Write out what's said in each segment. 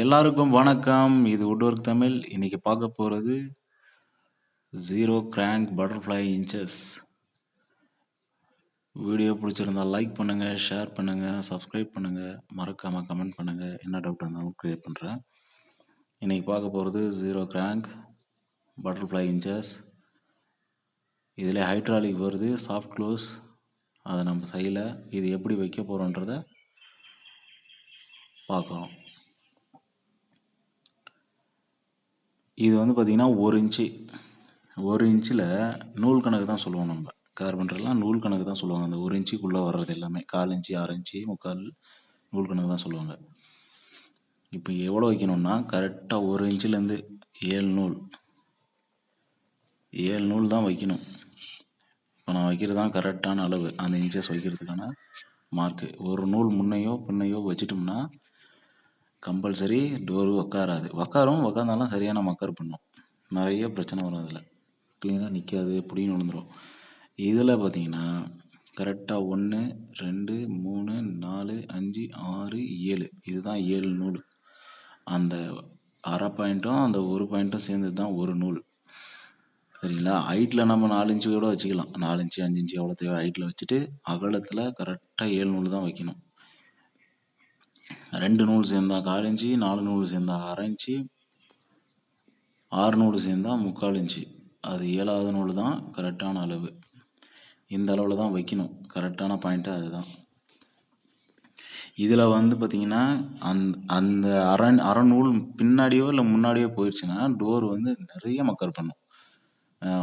எல்லாருக்கும் வணக்கம். இது வுட்வொர்க் தமிழ். இன்னைக்கு பார்க்க போறது zero crank butterfly inches. Video பிடிச்சிருந்தா லைக் பண்ணுங்க, ஷேர் பண்ணுங்க, சப்ஸ்கிரைப் பண்ணுங்க, மறக்காம கமெண்ட் பண்ணுங்க. என்ன டவுட் இருந்தாலும் கிளியர் பண்றேன். இன்னைக்கு பார்க்க போறது ஜீரோ கிராங்க் பட்டர்ஃப்ளை இன்ச்சஸ். இதில் ஹைட்ராலிக் வருது, சாஃப்ட் க்ளோஸ். அதை நம்ம செய்யல. இது எப்படி வைக்க போறோன்றத பார்க்குறோம். இது வந்து பார்த்தீங்கன்னா 1 இன்ச்சில் நூல் கணக்கு தான் சொல்லுவோம். நம்ம கார்பெண்டர்லாம் நூல் கணக்கு தான் சொல்லுவாங்க. அந்த 1 இன்ச்சுக்குள்ளே வர்றது எல்லாமே 1/4 இன்ச்சு, 1/2 இன்ச்சு, 3/4 நூல் கணக்கு தான் சொல்லுவாங்க. இப்போ எவ்வளோ வைக்கணும்னா கரெக்டாக 1 இன்ச்சிலேருந்து 7 நூல் தான் வைக்கணும். இப்போ நான் வைக்கிறது தான் கரெக்டான அளவு, அந்த இன்ச்சஸ் வைக்கிறதுக்கான மார்க்கு. ஒரு நூல் முன்னையோ பின்னையோ வச்சிட்டோம்னா கம்பல்சரி டோரு உக்காந்தாலும் சரியான மக்கர் பண்ணும். நிறைய பிரச்சனை வரும். அதில் க்ளீனாக நிற்காது, புடின்னு விழுந்துடும். இதில் பார்த்தீங்கன்னா கரெக்டாக 1 2 3 4 5 6 7 இதுதான் 7 நூல். அந்த அரை பாயிண்ட்டும் அந்த ஒரு பாயிண்ட்டும் சேர்ந்தது தான் ஒரு நூல். சரிங்களா? ஹைட்டில் நம்ம 4 இன்ச்சு கூட வச்சுக்கலாம். 4 இன்ச்சு 5 இன்ச்சு எவ்வளோ தேவை ஹைட்டில் வச்சுட்டு அகலத்தில் கரெக்டாக 7 நூல் தான் வைக்கணும். 2 நூல் சேர்ந்தா 1/4 இன்ச்சு, 4 நூல் சேர்ந்தா 1/2 இன்ச்சு, 6 நூல் சேர்ந்தா 3/4 இன்ச்சு. அது 7வது நூல் தான் கரெக்டான அளவு. இந்த அளவில் தான் வைக்கணும். கரெக்டான பாயிண்ட்டு அதுதான். இதில் வந்து பார்த்தீங்கன்னா அந்த அரை நூல் பின்னாடியோ இல்லை முன்னாடியோ போயிடுச்சுன்னா டோர் வந்து நிறைய மக்கர் பண்ணும்.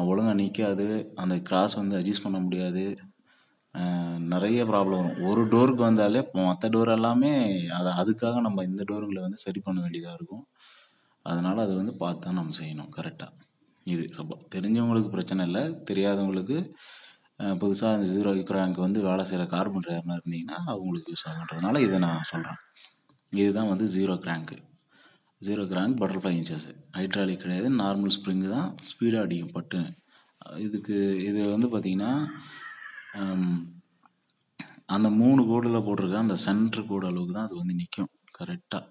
ஒழுங்காக நிற்காது. அந்த கிராஸ் வந்து அட்ஜஸ்ட் பண்ண முடியாது. நிறைய ப்ராப்ளம் வரும். ஒரு டோருக்கு வந்தாலே மற்ற டோர் எல்லாமே அதுக்காக நம்ம இந்த டோருங்களை வந்து சரி பண்ண வேண்டியதாக இருக்கும். அதனால் அது வந்து பார்த்து தான் நம்ம செய்யணும் கரெக்டாக. இது தெரிஞ்சவங்களுக்கு பிரச்சனை இல்லை. தெரியாதவங்களுக்கு புதுசாக இந்த ஜீரோ கிராங்க் வந்து வேலை செய்கிற கார்பெண்டர் யாருன்னா இருந்தீங்கன்னா அவங்களுக்கு யூஸ் ஆகுன்றதுனால இதை நான் சொல்கிறேன். இதுதான் வந்து zero crank butterfly inches. Hydraulic கிடையாது, நார்மல் ஸ்ப்ரிங்கு தான். ஸ்பீடாக அடிக்கும் பட்டுன்னு. இது வந்து பார்த்திங்கன்னா அந்த 3 கோடில் போட்டிருக்க அந்த சென்ட்ரு கோடு அளவுக்கு தான் அது வந்து நிற்கும். கரெக்டாக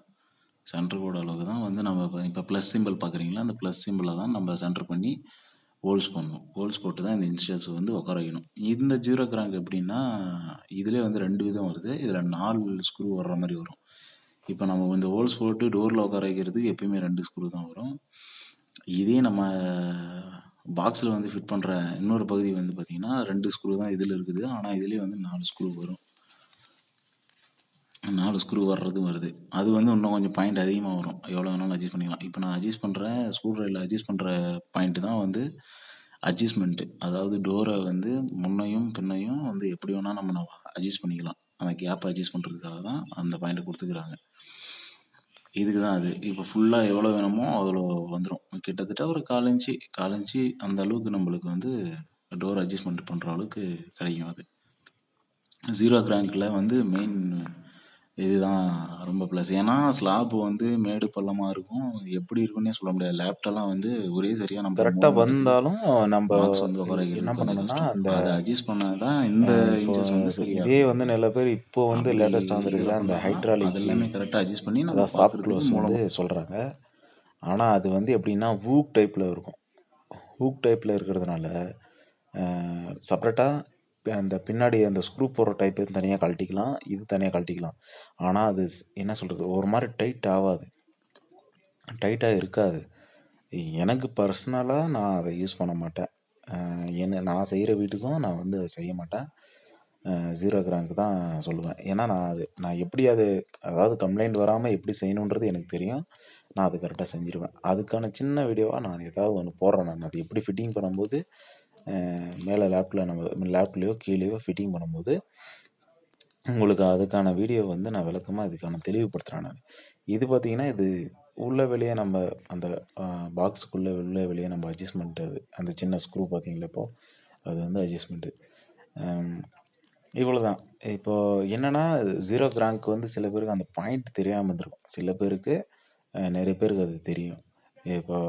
சென்ட்ரு கோடு அளவுக்கு தான் வந்து நம்ம இப்போ ப்ளஸ் சிம்பிள் பார்க்குறீங்களா, அந்த ப்ளஸ் சிம்பிளை தான் நம்ம சென்டர் பண்ணி ஹோல்ஸ் பண்ணணும். ஹோல்ஸ் போட்டு தான் இந்த இன்ச்சஸ் வந்து உட்கார வைக்கணும். இந்த ஜீரோ கிராங்க் எப்படின்னா இதிலே வந்து 2 விதம் வருது. இதில் 4 ஸ்க்ரூ வர்ற மாதிரி வரும். இப்போ நம்ம இந்த ஹோல்ஸ் போட்டு டோரில் உட்கார வைக்கிறதுக்கு எப்பயுமே 2 ஸ்க்ரூ தான் வரும். இதே நம்ம பாக்ஸில் வந்து ஃபிட் பண்ணுற இன்னொரு பகுதி வந்து பார்த்திங்கன்னா 2 ஸ்க்ரூ தான் இதில் இருக்குது. ஆனால் இதுலேயே வந்து 4 ஸ்க்ரூ வரும். 4 ஸ்க்ரூ வர்றதும் வருது. அது வந்து இன்னும் கொஞ்சம் பாயிண்ட் அதிகமாக வரும். எவ்வளோ வேணாலும் அட்ஜஸ்ட் பண்ணிக்கலாம். இப்போ நான் அட்ஜஸ்ட் பண்ணுறேன், ஸ்க்ரூ ட்ரைவரில் அட்ஜஸ்ட் பண்ணுற பாயிண்ட்டு தான் வந்து அட்ஜஸ்ட்மெண்ட்டு. அதாவது டோரை வந்து முன்னையும் பின்னையும் வந்து எப்படி வேணால் நம்ம அட்ஜஸ்ட் பண்ணிக்கலாம். அந்த கேப்பை அட்ஜஸ்ட் பண்ணுறதுக்காக தான் அந்த பாயிண்ட்டை கொடுத்துக்கிறாங்க. இதுக்கு தான் அது. இப்போ ஃபுல்லாக எவ்வளோ வேணுமோ அவ்வளோ வந்துடும். கிட்டத்தட்ட ஒரு 1/4 இன்ச்சு அந்த அளவுக்கு நம்மளுக்கு வந்து டோர் அட்ஜஸ்ட்மெண்ட் பண்ணுற அளவுக்கு கிடைக்கும். அது ஜீரோ கிராங்க்கில் வந்து மெயின் இதுதான் ரொம்ப ப்ளஸ். ஏன்னா ஸ்லாப் வந்து மேடு பள்ளமாக இருக்கும். எப்படி இருக்குன்னே சொல்ல முடியாது. லேப்டெல்லாம் வந்து ஒரே சரியாக நம்ம கரெக்டாக வந்தாலும் நம்ம பாக்ஸ் வந்து உட்கார என்ன வைக்கிறது கொஞ்சம் பண்ணணும்னா கஷ்டம். அந்த அதை அட்ஜஸ்ட் பண்ணால் தான் இந்த இப்போ இன்ச்சஸ் வந்து சரியாக இதே இருக்கும். வந்து நிறைய பேர் இப்போ வந்து அப்படி லேட்டஸ்ட்டாக வந்துருக்கிற இதில் அந்த பண்ணால் தான் ஹைட்ராலிக் அது எல்லாமே கரெக்டாக அட்ஜஸ்ட் பண்ணி நம்ம அதான் சாஃப்ட் பார்க்குறதுக்கு க்ளோஸ் வந்து மூலமாக சொல்கிறாங்க. ஆனால் அது வந்து எப்படின்னா ஹூக் டைப்பில் இருக்கும். ஹூக் டைப்பில் இருக்கிறதுனால செப்பரேட்டாக அந்த பின்னாடி அந்த ஸ்க்ரூ போடுற டைப்பு தனியாக கழட்டிக்கலாம், இது தனியாக கழட்டிக்கலாம். ஆனால் அது என்ன சொல்கிறது, ஒரு மாதிரி டைட் ஆகாது, டைட்டாக இருக்காது. எனக்கு பர்சனலாக நான் அதை யூஸ் பண்ண மாட்டேன். நான் செய்கிற வீட்டுக்கும் நான் வந்து அதை செய்ய மாட்டேன். ஜீரோ கிராங்க் தான் சொல்லுவேன். ஏன்னா நான் எப்படி அதாவது கம்ப்ளைண்ட் வராமல் எப்படி செய்யணுன்றது எனக்கு தெரியும். நான் அது கரெக்டாக செஞ்சுருவேன். அதுக்கான சின்ன வீடியோவாக நான் ஏதாவது ஒன்று போடுறேன். நான் அது எப்படி ஃபிட்டிங் பண்ணும்போது மேலே லேப்லேயோ கீழேயோ ஃபிட்டிங் பண்ணும்போது உங்களுக்கு அதுக்கான வீடியோ வந்து நான் விளக்கமாக இதுக்கான தெளிவுபடுத்துகிறேன் நான். இது பார்த்திங்கன்னா இது உள்ள வெளியே நம்ம அந்த பாக்ஸுக்குள்ளே உள்ள வெளியே நம்ம அட்ஜஸ்ட்மெண்ட்டு அந்த சின்ன ஸ்க்ரூ பார்த்திங்களா இப்போது அது வந்து அட்ஜஸ்ட்மெண்ட்டு இவ்வளோ தான். இப்போது என்னென்னா ஜீரோ கிராங்க் வந்து சில பேருக்கு அந்த பாயிண்ட் தெரியாமல் இருந்திருக்கும். சில பேருக்கு நிறைய பேருக்கு அது தெரியும். இப்போ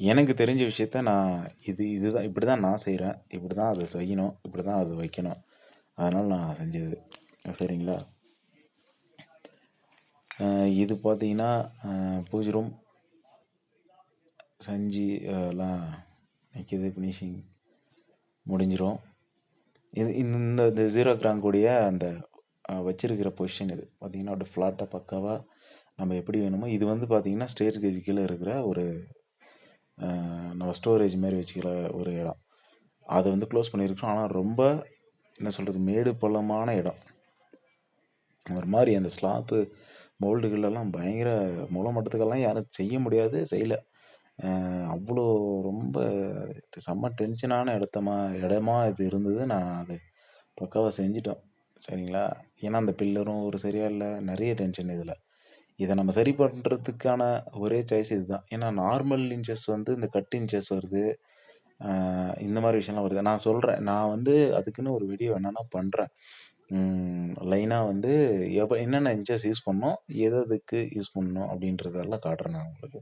எனக்கு தெரிஞ்ச விஷயத்த நான் இதுதான் இப்படி தான் நான் செய்கிறேன், இப்படி தான் அதை செய்யணும், இப்படி தான் அது வைக்கணும். அதனால் நான் செஞ்சது. சரிங்களா? இது பார்த்தீங்கன்னா பூஜை ரூம் செஞ்சு எல்லாம் நிற்கிது, ஃபினிஷிங் முடிஞ்சிரும். இது இந்த இந்த ஜீரோ கிராம் கூடிய அந்த வச்சிருக்கிற பொசிஷன் இது பார்த்தீங்கன்னா அப்படியே ஃப்ளாட்டாக பக்காவாக நம்ம எப்படி வேணுமோ. இது வந்து பார்த்தீங்கன்னா ஸ்டேர் கேஜ் கீழே இருக்கிற ஒரு நம்ம ஸ்டோரேஜ் மாதிரி வச்சுக்கிற ஒரு இடம். அதை வந்து க்ளோஸ் பண்ணியிருக்கோம். ஆனால் ரொம்ப என்ன சொல்கிறது, மேடு பள்ளமான இடம். ஒரு மாதிரி அந்த ஸ்லாப்பு மோல்டுகளெல்லாம் பயங்கர முளை மட்டத்துக்கெல்லாம் யாரும் செய்ய முடியாது, செய்யலை. அவ்வளோ ரொம்ப செம்ம டென்ஷனான இடமா இது இருந்தது. நான் அதை பக்காவாக செஞ்சிட்டோம், சரிங்களா. ஏன்னா அந்த பில்லரும் ஒரு சரியா இல்லை, நிறைய டென்ஷன் இதில். இதை நம்ம சரி பண்ணுறதுக்கான ஒரே சாய்ஸ் இதுதான். ஏன்னா நார்மல் இன்ச்சஸ் வந்து இந்த கட் இன்ச்சஸ் வருது, இந்த மாதிரி விஷயம்லாம் வருது. நான் சொல்கிறேன், நான் வந்து அதுக்குன்னு ஒரு வீடியோ என்னென்னா பண்ணுறேன். லைனாக வந்து என்னென்ன இன்ச்சஸ் யூஸ் பண்ணோம், எதுக்கு யூஸ் பண்ணணும் அப்படின்றதெல்லாம் காட்டுறேன் நான் உங்களுக்கு.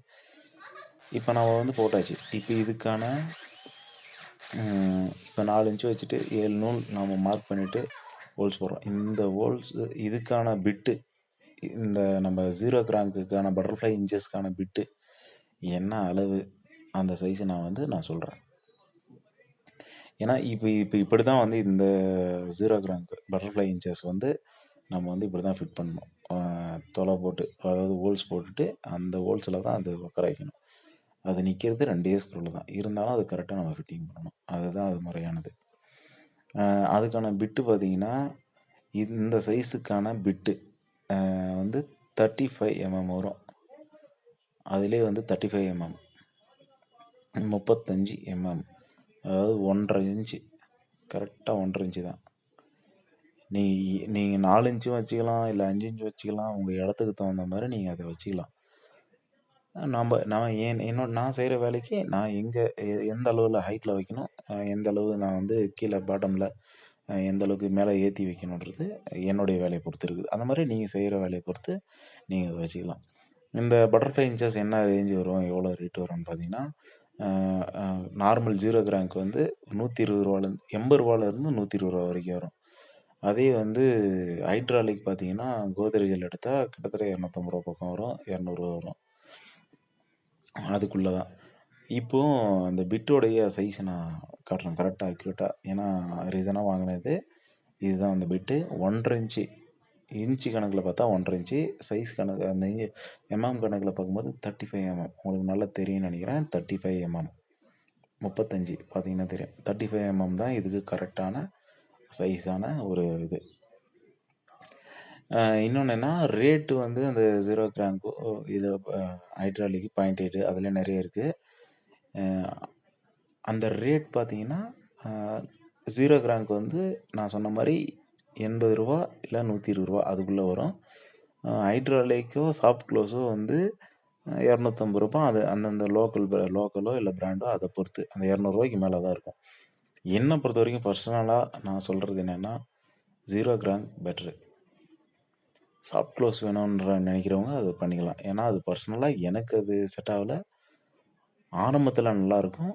இப்போ நம்ம வந்து போட்டாச்சு. இப்போ இதுக்கான இப்போ 4 இன்ச்சு வச்சுட்டு 7 நூல் நம்ம மார்க் பண்ணிவிட்டு ஹோல்ஸ் போடுறோம். இந்த ஹோல்ஸ் இதுக்கான பிட்டு, இந்த நம்ம ஜீரோ கிராங்குக்கான பட்டர்ஃப்ளை இன்ச்சஸ்க்கான பிட்டு என்ன அளவு, அந்த சைஸை நான் சொல்கிறேன். ஏன்னா இப்போ இப்போ இப்படி தான் வந்து இந்த ஜீரோ கிராங்க் பட்டர்ஃப்ளை இன்ச்சஸ் வந்து நம்ம வந்து இப்படி தான் ஃபிட் பண்ணணும். தொலை போட்டு, அதாவது ஹோல்ஸ் போட்டுட்டு அந்த ஹோல்ஸில் தான் அது உட்கார வைக்கணும். அது நிற்கிறது 2 ஸ்க்ரூவில் தான், இருந்தாலும் அது கரெக்டாக நம்ம ஃபிட்டிங் பண்ணணும். அதுதான் அது முறையானது. அதுக்கான பிட்டு பார்த்தீங்கன்னா இந்த சைஸுக்கான பிட்டு வந்து 35 mm வரும். அதிலே வந்து 35 mm 35 mm, அதாவது 1.5 இன்ச்சு, கரெக்டாக 1.5 இன்ச்சு தான். நீங்கள் 4 இன்ச்சும் வச்சுக்கலாம், இல்லை 5 இன்ச்சு வச்சுக்கலாம். உங்கள் இடத்துக்கு தகுந்த மாதிரி நீங்கள் அதை வச்சுக்கலாம். நான் செய்கிற வேலைக்கு நான் எந்த அளவில் ஹைட்டில் வைக்கணும், எந்த அளவு நான் வந்து கீழே பாட்டமில் எந்த அளவுக்கு மேலே ஏற்றி வைக்கணுன்றது என்னுடைய வேலையை பொறுத்து இருக்குது. அந்த மாதிரி நீங்கள் செய்கிற வேலையை பொறுத்து நீங்கள் அதை வச்சுக்கலாம். இந்த பட்டர்ஃப்ளை இன்ச்சஸ் என்ன ரேஞ்சு வரும், எவ்வளோ ரேட் வரும்னு பார்த்தீங்கன்னா, நார்மல் ஜீரோ கிராங்க் வந்து 120 ரூபாலேருந்து 80 ரூபாலேருந்து 120 ரூபா வரைக்கும் வரும். அதே வந்து ஹைட்ராலிக் பார்த்தீங்கன்னா கோத்ரேஜில் எடுத்தால் கிட்டத்தட்ட 250 ரூபா பக்கம் வரும், 200 ரூபா வரும், அதுக்குள்ளே தான். இப்போது அந்த பிட்டோடைய சைஸை நான் காட்டுறேன் கரெக்டாக அக்யூரேட்டாக. ஏன்னா ரீசனாக வாங்கினது இதுதான். அந்த பிட்டு 1.5 இன்ச்சு, இன்ச்சு கணக்கில் பார்த்தா 1.5 இன்ச்சு, சைஸ் கணக்கு அந்த எம்எம் கணக்கில் பார்க்கும்போது 35 mm. உங்களுக்கு நல்லா தெரியும்னு நினைக்கிறேன். 35 mm 35 பார்த்தீங்கன்னா தெரியும். 35 mm தான் இதுக்கு கரெக்டான சைஸான ஒரு இது. இன்னொன்று என்ன, ரேட்டு வந்து அந்த ஜீரோ கிராங்க்கோ இது ஹைட்ராலிக்கு 0.8 அதில் நிறைய இருக்குது. அந்த ரேட் பார்த்தீங்கன்னா ஜீரோ கிராங்க் வந்து நான் சொன்ன மாதிரி 80 ரூபா இல்லை 120 ரூபா அதுக்குள்ளே வரும். ஹைட்ராலிக்கோ சாஃப்ட் க்ளோஸோ வந்து 250 ரூபா. அது அந்தந்த லோக்கலோ இல்லை பிராண்டோ அதை பொறுத்து அந்த 200 ரூபாய்க்கு மேலே தான் இருக்கும். என்னை பொறுத்த வரைக்கும் பர்சனலாக நான் சொல்கிறது என்னென்னா, ஜீரோ கிராங்க் பெட்ரு. சாஃப்ட் க்ளோஸ் வேணும்ன்ற நினைக்கிறவங்க அது பண்ணிக்கலாம். ஏன்னா அது பர்சனலாக எனக்கு அது செட் ஆகலை. ஆரம்பத்தில் நல்லாயிருக்கும்,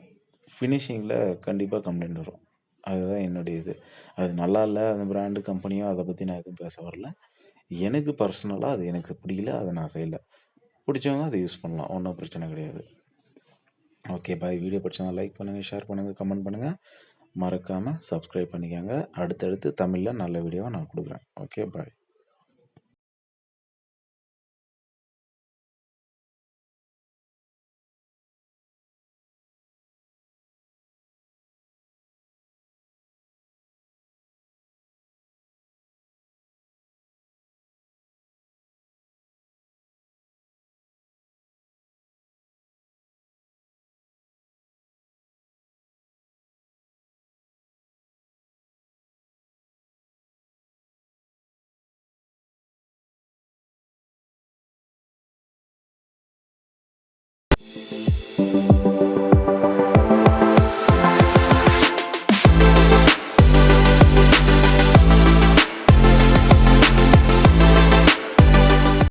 ஃபினிஷிங்கில் கண்டிப்பாக கம்ப்ளைண்ட் வரும். அதுதான் என்னுடைய இது. அது நல்லா இல்லை, அந்த பிராண்டு கம்பெனியோ அதை பற்றி நான் எதுவும் பேச வரல. எனக்கு பர்சனலாக அது எனக்கு பிடிக்கல, அதை நான் செய்யலை. பிடிச்சவங்க அதை யூஸ் பண்ணலாம், ஒன்றும் பிரச்சனை கிடையாது. Okay bye. வீடியோ பிடிச்சவங்க லைக் பண்ணுங்கள், ஷேர் பண்ணுங்கள், கமெண்ட் பண்ணுங்கள், மறக்காமல் சப்ஸ்கிரைப் பண்ணிக்கோங்க. அடுத்தடுத்து தமிழில் நல்ல வீடியோவை நான் கொடுக்குறேன். Okay bye.